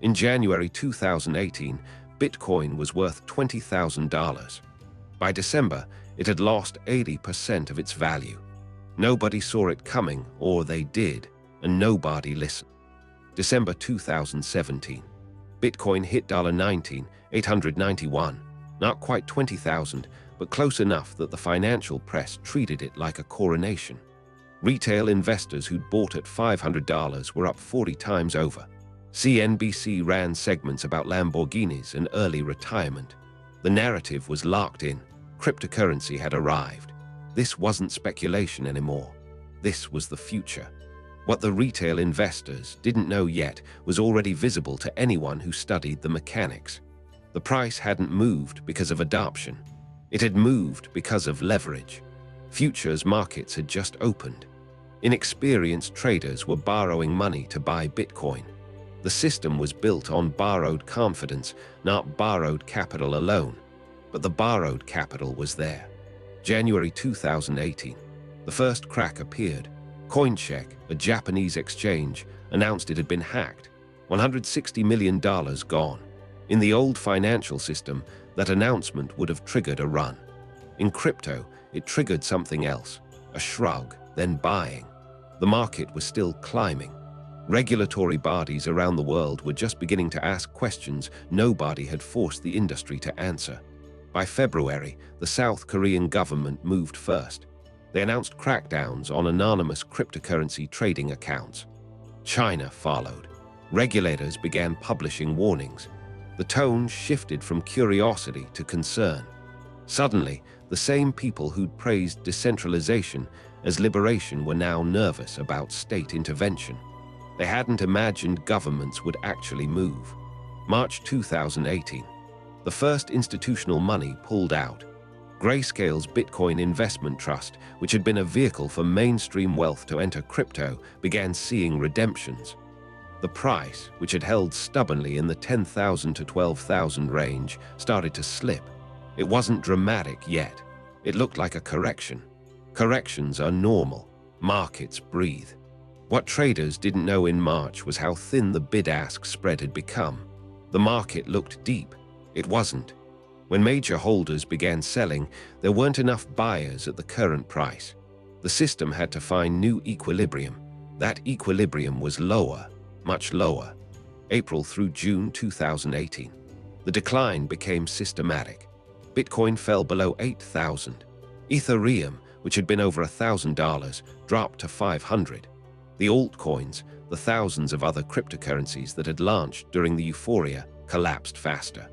In January 2018, Bitcoin was worth $20,000. By December, it had lost 80% of its value. Nobody saw it coming, or they did, and nobody listened. December 2017. Bitcoin hit $19,891, not quite 20,000, but close enough that the financial press treated it like a coronation. Retail investors who'd bought at $500 were up 40 times over. CNBC ran segments about Lamborghinis and early retirement. The narrative was locked in. Cryptocurrency had arrived. This wasn't speculation anymore. This was the future. What the retail investors didn't know yet was already visible to anyone who studied the mechanics. The price hadn't moved because of adoption. It had moved because of leverage. Futures markets had just opened. Inexperienced traders were borrowing money to buy Bitcoin. The system was built on borrowed confidence, not borrowed capital alone. But the borrowed capital was there. January 2018. The first crack appeared. CoinCheck, a Japanese exchange, announced it had been hacked. $160 million gone. In the old financial system, that announcement would have triggered a run. In crypto, it triggered something else. A shrug, then buying. The market was still climbing. Regulatory bodies around the world were just beginning to ask questions nobody had forced the industry to answer. By February, the South Korean government moved first. They announced crackdowns on anonymous cryptocurrency trading accounts. China followed. Regulators began publishing warnings. The tone shifted from curiosity to concern. Suddenly, the same people who'd praised decentralization as liberation were now nervous about state intervention. They hadn't imagined governments would actually move. March 2018. The first institutional money pulled out. Grayscale's Bitcoin Investment Trust, which had been a vehicle for mainstream wealth to enter crypto, began seeing redemptions. The price, which had held stubbornly in the 10,000 to 12,000 range, started to slip. It wasn't dramatic yet. It looked like a correction. Corrections are normal. Markets breathe. What traders didn't know in March was how thin the bid-ask spread had become. The market looked deep. It wasn't. When major holders began selling, there weren't enough buyers at the current price. The system had to find new equilibrium. That equilibrium was lower, much lower. April through June 2018. The decline became systematic. Bitcoin fell below 8,000. Ethereum, which had been over $1,000, dropped to 500. The altcoins, the thousands of other cryptocurrencies that had launched during the euphoria, collapsed faster.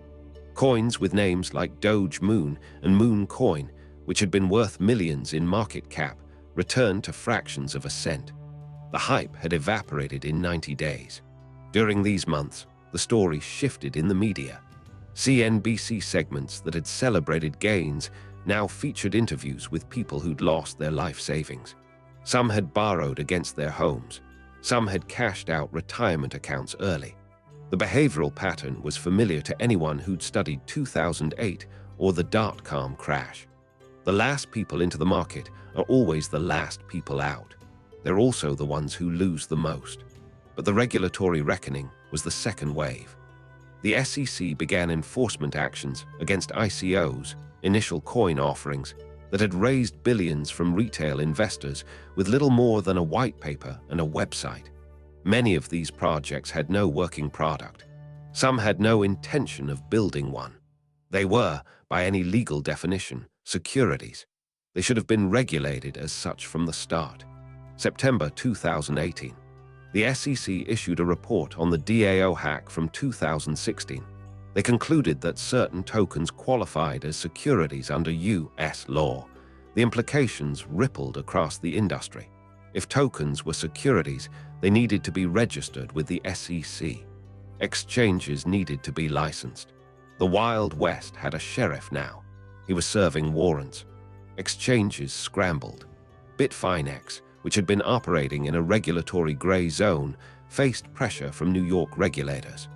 Coins with names like Doge Moon and Moon Coin, which had been worth millions in market cap, returned to fractions of a cent. The hype had evaporated in 90 days. During these months, the story shifted in the media. CNBC segments that had celebrated gains now featured interviews with people who'd lost their life savings. Some had borrowed against their homes. Some had cashed out retirement accounts early. The behavioral pattern was familiar to anyone who'd studied 2008 or the dot-com crash. The last people into the market are always the last people out. They're also the ones who lose the most. But the regulatory reckoning was the second wave. The SEC began enforcement actions against ICOs, initial coin offerings, that had raised billions from retail investors with little more than a white paper and a website. Many of these projects had no working product. Some had no intention of building one. They were, by any legal definition, securities. They should have been regulated as such from the start. September 2018. The SEC issued a report on the DAO hack from 2016. They concluded that certain tokens qualified as securities under U.S. law. The implications rippled across the industry. If tokens were securities, they needed to be registered with the SEC. Exchanges needed to be licensed. The Wild West had a sheriff now. He was serving warrants. Exchanges scrambled. Bitfinex, which had been operating in a regulatory gray zone, faced pressure from New York regulators.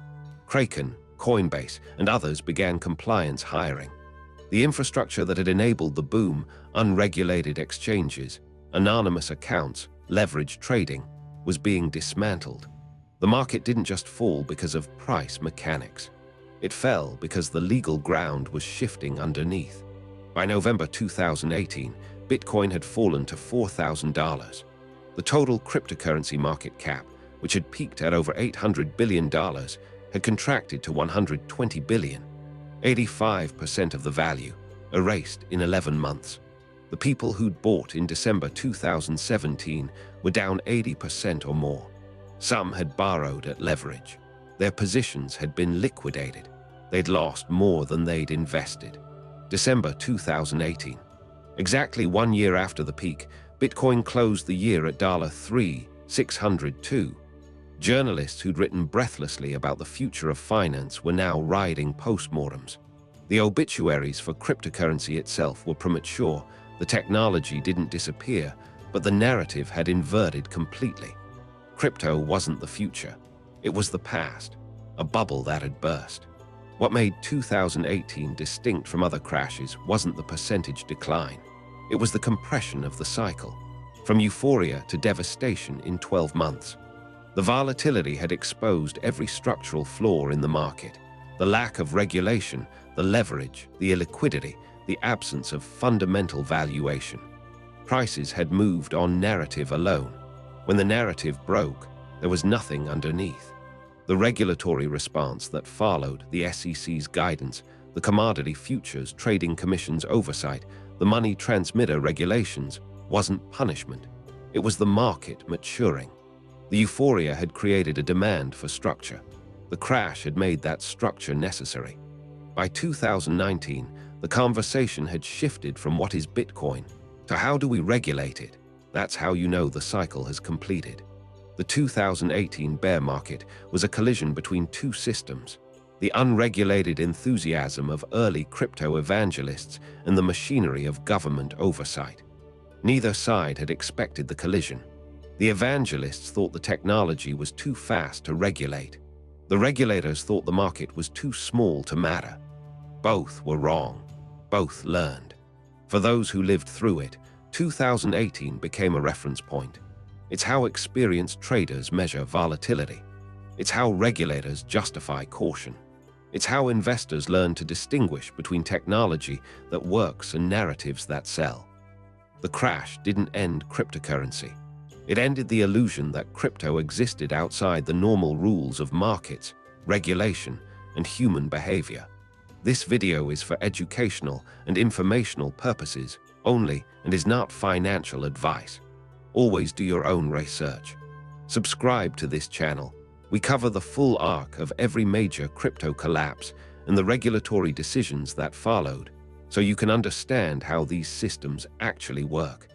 Kraken, Coinbase, and others began compliance hiring. The infrastructure that had enabled the boom, unregulated exchanges, anonymous accounts, leveraged trading, was being dismantled. The market didn't just fall because of price mechanics. It fell because the legal ground was shifting underneath. By November 2018, Bitcoin had fallen to $4,000. The total cryptocurrency market cap, which had peaked at over $800 billion, had contracted to $120 billion. 85% of the value, erased in 11 months. The people who'd bought in December 2017 were down 80% or more. Some had borrowed at leverage. Their positions had been liquidated. They'd lost more than they'd invested. December 2018. Exactly 1 year after the peak, Bitcoin closed the year at $3,602. Journalists who'd written breathlessly about the future of finance were now writing postmortems. The obituaries for cryptocurrency itself were premature. The technology didn't disappear, but the narrative had inverted completely. Crypto wasn't the future. It was the past, a bubble that had burst. What made 2018 distinct from other crashes wasn't the percentage decline. It was the compression of the cycle, from euphoria to devastation in 12 months. The volatility had exposed every structural flaw in the market: the lack of regulation, the leverage, the illiquidity, the absence of fundamental valuation. Prices had moved on narrative alone. When the narrative broke, there was nothing underneath. The regulatory response that followed, the SEC's guidance, the Commodity Futures Trading Commission's oversight, the money transmitter regulations, wasn't punishment. It was the market maturing. The euphoria had created a demand for structure. The crash had made that structure necessary. By 2019, the conversation had shifted from what is Bitcoin to how do we regulate it. That's how you know the cycle has completed. The 2018 bear market was a collision between two systems: the unregulated enthusiasm of early crypto evangelists and the machinery of government oversight. Neither side had expected the collision. The evangelists thought the technology was too fast to regulate. The regulators thought the market was too small to matter. Both were wrong. Both learned. For those who lived through it, 2018 became a reference point. It's how experienced traders measure volatility. It's how regulators justify caution. It's how investors learn to distinguish between technology that works and narratives that sell. The crash didn't end cryptocurrency. It ended the illusion that crypto existed outside the normal rules of markets, regulation, and human behavior. This video is for educational and informational purposes only and is not financial advice. Always do your own research. Subscribe to this channel. We cover the full arc of every major crypto collapse and the regulatory decisions that followed, so you can understand how these systems actually work.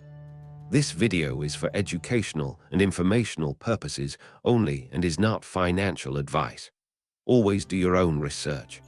This video is for educational and informational purposes only and is not financial advice. Always do your own research.